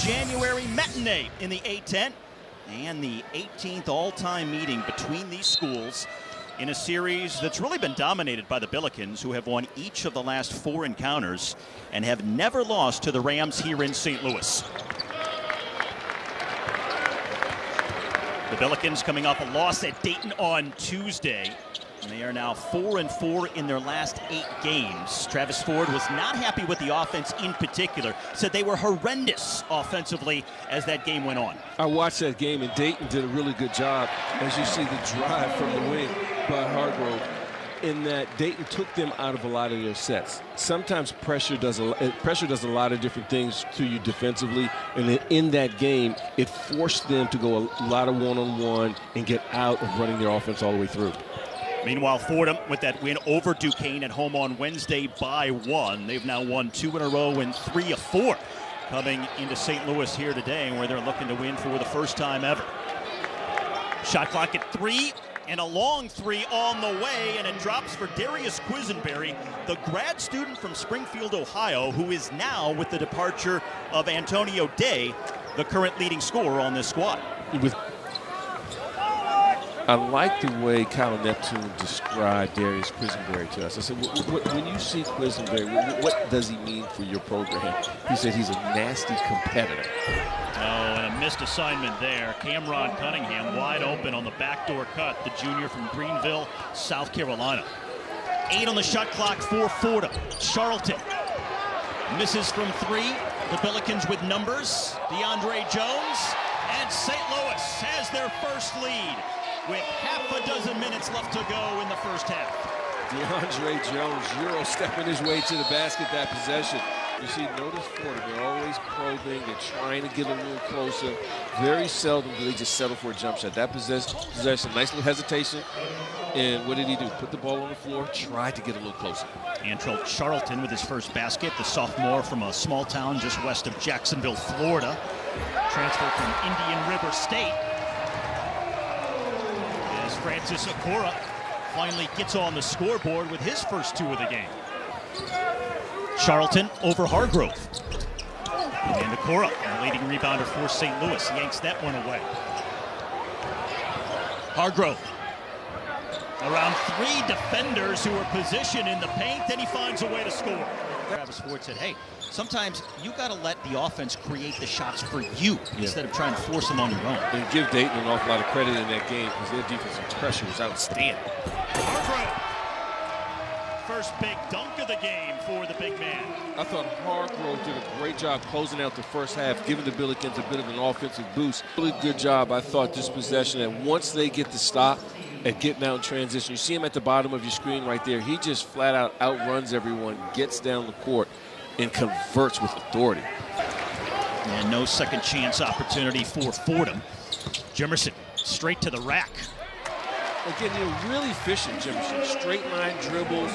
January matinee in the A-10 and the 18th all-time meeting between these schools in a series that's really been dominated by the Billikens, who have won each of the last 4 encounters and have never lost to the Rams here in St. Louis. The Billikens coming off a loss at Dayton on Tuesday. And they are now 4-4 in their last 8 games. Travis Ford was not happy with the offense in particular, said they were horrendous offensively as that game went on. I watched that game, and Dayton did a really good job, as you see the drive from the wing by Hargrove, in that Dayton took them out of a lot of their sets. Sometimes pressure does a lot of different things to you defensively, and then in that game, it forced them to go a lot of one-on-one and get out of running their offense all the way through. Meanwhile, Fordham with that win over Duquesne at home on Wednesday by 1. They've now won 2 in a row and 3 of 4 coming into St. Louis here today, where they're looking to win for the first time ever. Shot clock at 3, and a long 3 on the way, and it drops for Darius Quisenberry, the grad student from Springfield, Ohio, who is now, with the departure of Antonio Day, the current leading scorer on this squad. I like the way Kyle Neptune described Darius Quisenberry to us. I said, when you see Quisenberry, what does he mean for your program? He said he's a nasty competitor. Oh, and a missed assignment there. Cameron Cunningham wide open on the backdoor cut, the junior from Greenville, South Carolina. 8 on the shot clock for Fordham. Charlton misses from 3. The Billikens with numbers. DeAndre Jones, and St. Louis has their first lead, with half a dozen minutes left to go in the first half. DeAndre Jones, Euro stepping his way to the basket that possession. You see, notice Fordham, they're always probing, they're trying to get a little closer. Very seldom do they just settle for a jump shot. That possession, nice little hesitation. And what did he do? Put the ball on the floor, tried to get a little closer. Antrell Charlton with his first basket, the sophomore from a small town just west of Jacksonville, Florida. Transfer from Indian River State. Francis Okora finally gets on the scoreboard with his first 2 of the game. Charlton over Hargrove. And Okora, the leading rebounder for St. Louis, yanks that one away. Hargrove. Around 3 defenders who are positioned in the paint, then he finds a way to score. Travis Ford said, hey, sometimes you got to let the offense create the shots for you instead of trying to force them on your own. And give Dayton an awful lot of credit in that game, because their defensive pressure was outstanding. Hargrove. First big dunk of the game for the big man. I thought Hargrove did a great job closing out the first half, giving the Billikens a bit of an offensive boost. Really good job, I thought, this possession, that once they get the stop and getting out in transition, you see him at the bottom of your screen right there. He just flat out outruns everyone, gets down the court, and converts with authority. And no second chance opportunity for Fordham. Jimerson straight to the rack. Again, you're really efficient, Jimerson. Straight line dribbles.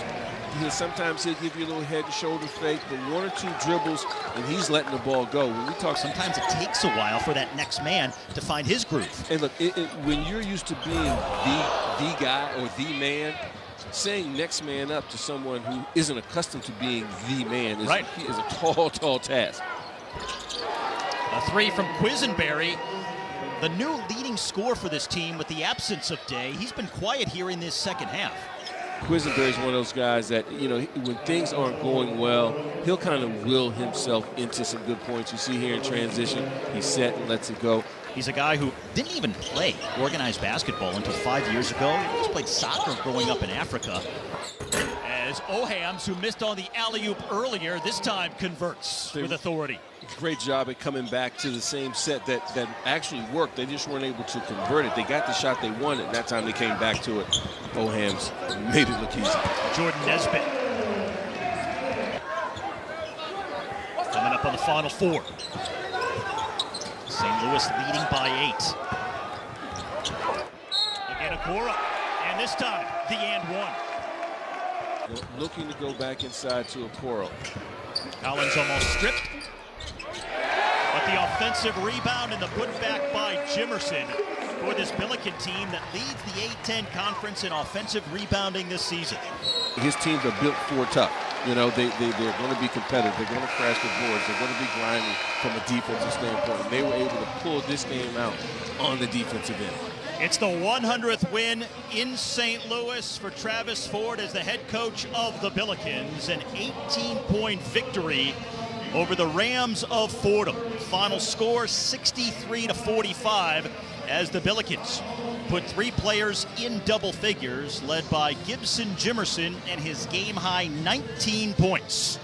Sometimes he'll give you a little head and shoulder fake, but 1 or 2 dribbles, and he's letting the ball go. When we talk, sometimes it takes a while for that next man to find his groove. And look, when you're used to being the guy or the man, saying next man up to someone who isn't accustomed to being the man is a tall task. A 3 from Quisenberry, the new leading scorer for this team with the absence of Day. He's been quiet here in this second half. Quisenberry is one of those guys that, you know, when things aren't going well, he'll kind of will himself into some good points. You see here in transition, he's set and lets it go. He's a guy who didn't even play organized basketball until 5 years ago. He just played soccer growing up in Africa. As Ohams, who missed on the alley-oop earlier, this time converts with authority. Great job at coming back to the same set that actually worked. They just weren't able to convert it. They got the shot they wanted, and that time they came back to it. Ohams made it look easy. Jordan Nesbitt. Coming up on the Final 4. St. Louis leading by 8. Again, Okora, and this time, the and 1. Looking to go back inside to Okoro. Collins almost stripped. But the offensive rebound and the putback by Jimerson for this Billiken team that leads the A-10 conference in offensive rebounding this season. His teams are built for tough. You know, they're going to be competitive. They're going to crash the boards. They're going to be grinding from a defensive standpoint. And they were able to pull this game out on the defensive end. It's the 100th win in St. Louis for Travis Ford as the head coach of the Billikens. An 18-point victory over the Rams of Fordham. Final score 63-45 as the Billikens put 3 players in double figures, led by Gibson Jimerson and his game-high 19 points.